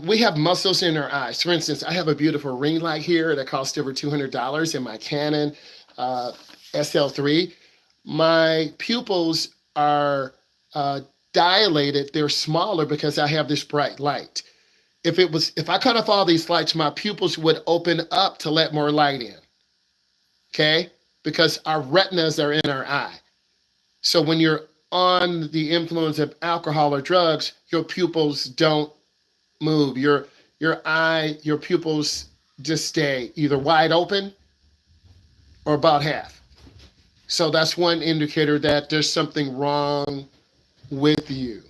We have muscles in our eyes. For instance, I have a beautiful ring light here that cost over $200 in my Canon uh, SL3. My pupils are dilated. They're smaller because I have this bright light. If I cut off all these lights, my pupils would open up to let more light in. Okay? Because our retinas are in our eye. So when you're on the influence of alcohol or drugs, your pupils don't move. Your pupils just stay either wide open or about half. So that's one indicator that there's something wrong with you.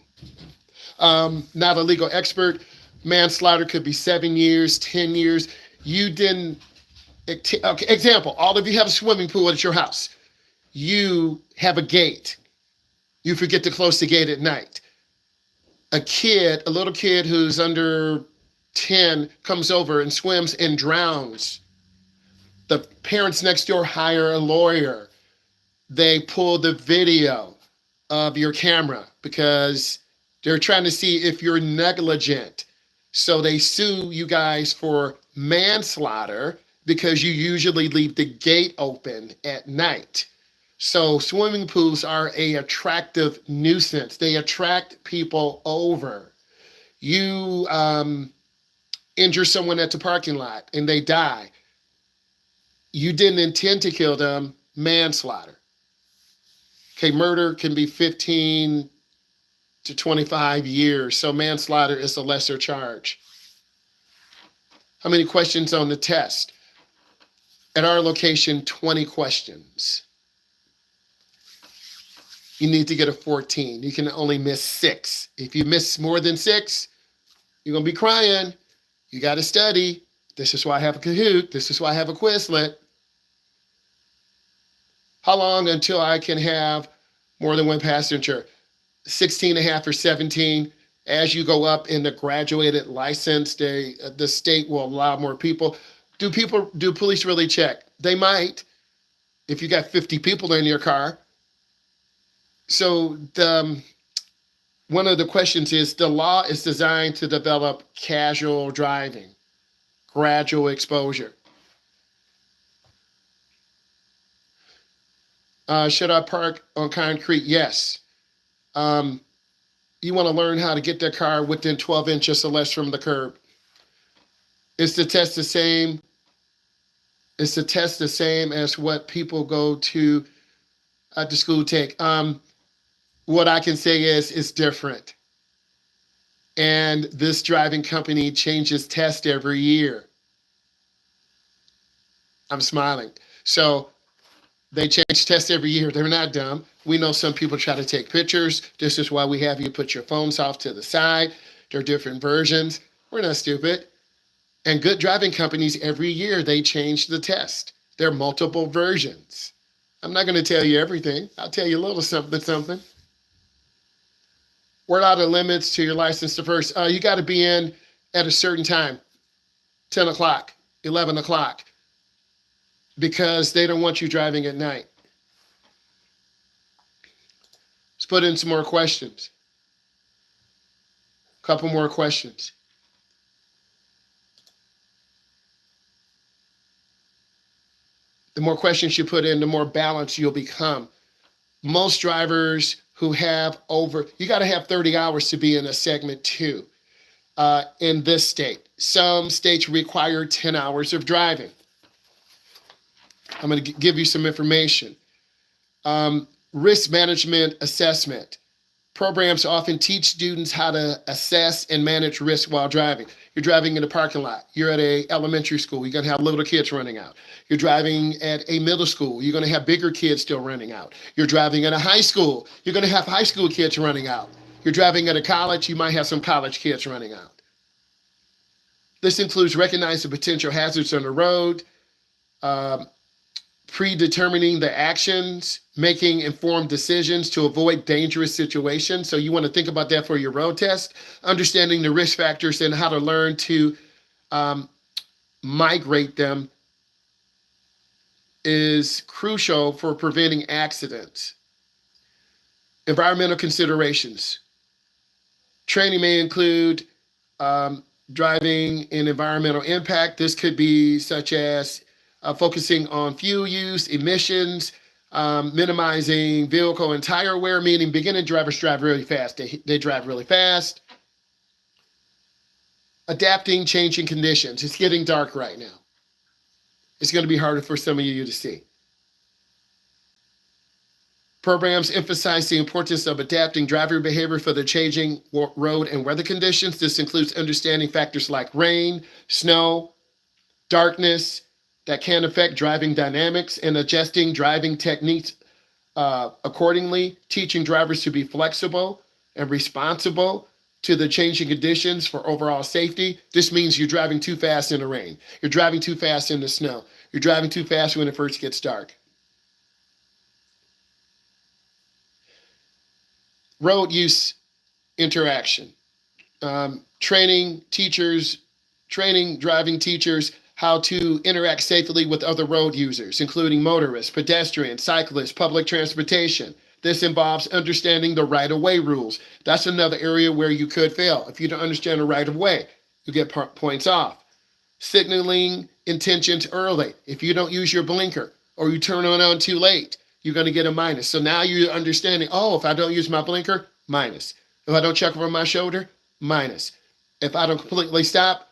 Not a legal expert. Manslaughter could be 7 years, 10 years. You didn't. Okay, example, all of you have a swimming pool at your house. You have a gate. You forget to close the gate at night. A little kid who's under 10 comes over and swims and drowns. The parents next door hire a lawyer. They pull the video of your camera because they're trying to see if you're negligent. So they sue you guys for manslaughter because you usually leave the gate open at night. So swimming pools are an attractive nuisance. They attract people over. You injure someone at the parking lot and they die. You didn't intend to kill them, manslaughter. Okay, murder can be 15 to 25 years, so manslaughter is a lesser charge. How many questions on the test? At our location, 20 questions. You need to get a 14. You can only miss 6. If you miss more than 6, you're going to be crying. You got to study. This is why I have a Kahoot. This is why I have a Quizlet. How long until I can have more than one passenger? 16 and a half or 17. As you go up in the graduated license, the state will allow more people. Do police really check? They might, if you got 50 people in your car. So one of the questions is, the law is designed to develop casual driving, gradual exposure. Should I park on concrete? Yes. You want to learn how to get that car within 12 inches or less from the curb. Is the test the same? Is the test the same as what people go to the school take? What I can say is it's different. And this driving company changes test every year. I'm smiling. So they change tests every year. They're not dumb. We know some people try to take pictures. This is why we have you put your phones off to the side. There are different versions. We're not stupid. And good driving companies, every year, they change the test. There are multiple versions. I'm not going to tell you everything. I'll tell you a little something. What are the limits to your license to first? You got to be in at a certain time, 10 o'clock, 11 o'clock, because they don't want you driving at night. Let's put in some more questions. A couple more questions. The more questions you put in, the more balanced you'll become. Most drivers who have you got to have 30 hours to be in a segment 2 in this state. Some states require 10 hours of driving. I'm going to give you some information. Risk management assessment. Programs often teach students how to assess and manage risk while driving. You're driving in a parking lot. You're at an elementary school. You're going to have little kids running out. You're driving at a middle school. You're going to have bigger kids still running out. You're driving at a high school. You're going to have high school kids running out. You're driving at a college. You might have some college kids running out. This includes recognizing potential hazards on the road, predetermining the actions, making informed decisions to avoid dangerous situations. So you want to think about that for your road test, understanding the risk factors and how to learn to migrate them is crucial for preventing accidents. Environmental considerations. Training may include driving and environmental impact. This could be such as focusing on fuel use, emissions, minimizing vehicle and tire wear, meaning beginning drivers drive really fast. They drive really fast. Adapting changing conditions. It's getting dark right now. It's going to be harder for some of you to see. Programs emphasize the importance of adapting driver behavior for the changing road and weather conditions. This includes understanding factors like rain, snow, darkness that can affect driving dynamics, and adjusting driving techniques accordingly, teaching drivers to be flexible and responsible to the changing conditions for overall safety. This means you're driving too fast in the rain. You're driving too fast in the snow. You're driving too fast when it first gets dark. Road use interaction. Training driving teachers how to interact safely with other road users, including motorists, pedestrians, cyclists, public transportation. This involves understanding the right-of-way rules. That's another area where you could fail. If you don't understand the right-of-way, you get points off. Signaling intentions early. If you don't use your blinker or you turn it on too late, you're going to get a minus. So now you're understanding, oh, if I don't use my blinker, minus. If I don't check over my shoulder, minus. If I don't completely stop,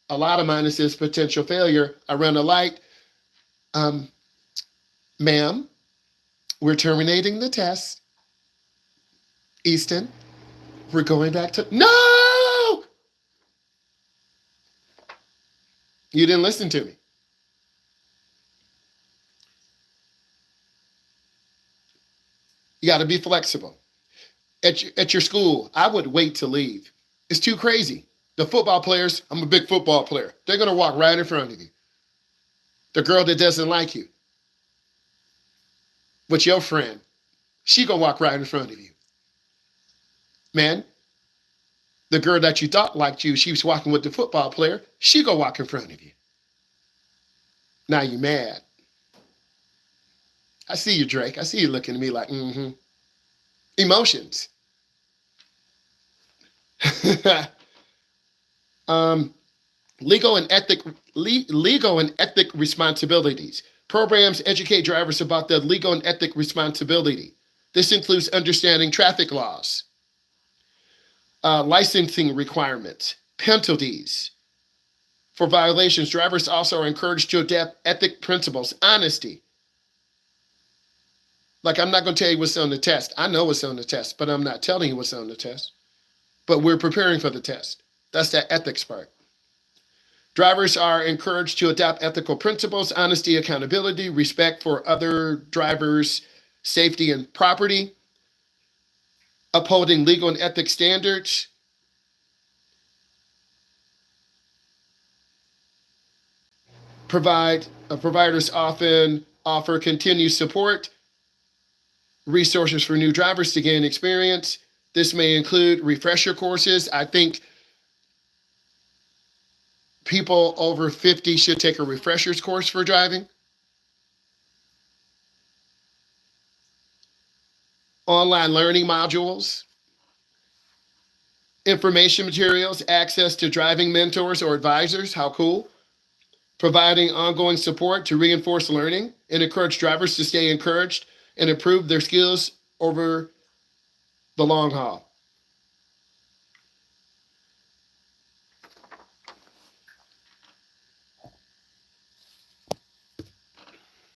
a lot of minuses, potential failure. I run a light. Ma'am, we're terminating the test. Easton, we're going back to, no! You didn't listen to me. You got to be flexible. At your school, I would wait to leave. It's too crazy. The football players, I'm a big football player. They're going to walk right in front of you. The girl that doesn't like you, but your friend, she going to walk right in front of you. Man, the girl that you thought liked you, she was walking with the football player, she going to walk in front of you. Now you mad. I see you, Drake. I see you looking at me like, Emotions. Legal and ethic responsibilities. Programs educate drivers about the legal and ethic responsibility. This includes understanding traffic laws, licensing requirements, penalties for violations. Drivers also are encouraged to adapt ethic principles, honesty. Like, I'm not going to tell you what's on the test. I know what's on the test, but I'm not telling you what's on the test. But we're preparing for the test. That's that ethics part. Drivers are encouraged to adopt ethical principles, honesty, accountability, respect for other drivers' safety and property, upholding legal and ethics standards, providers often offer continued support, resources for new drivers to gain experience. This may include refresher courses. I think people over 50 should take a refreshers course for driving. Online learning modules, information materials, access to driving mentors or advisors. How cool. Providing ongoing support to reinforce learning and encourage drivers to stay encouraged and improve their skills over the long haul.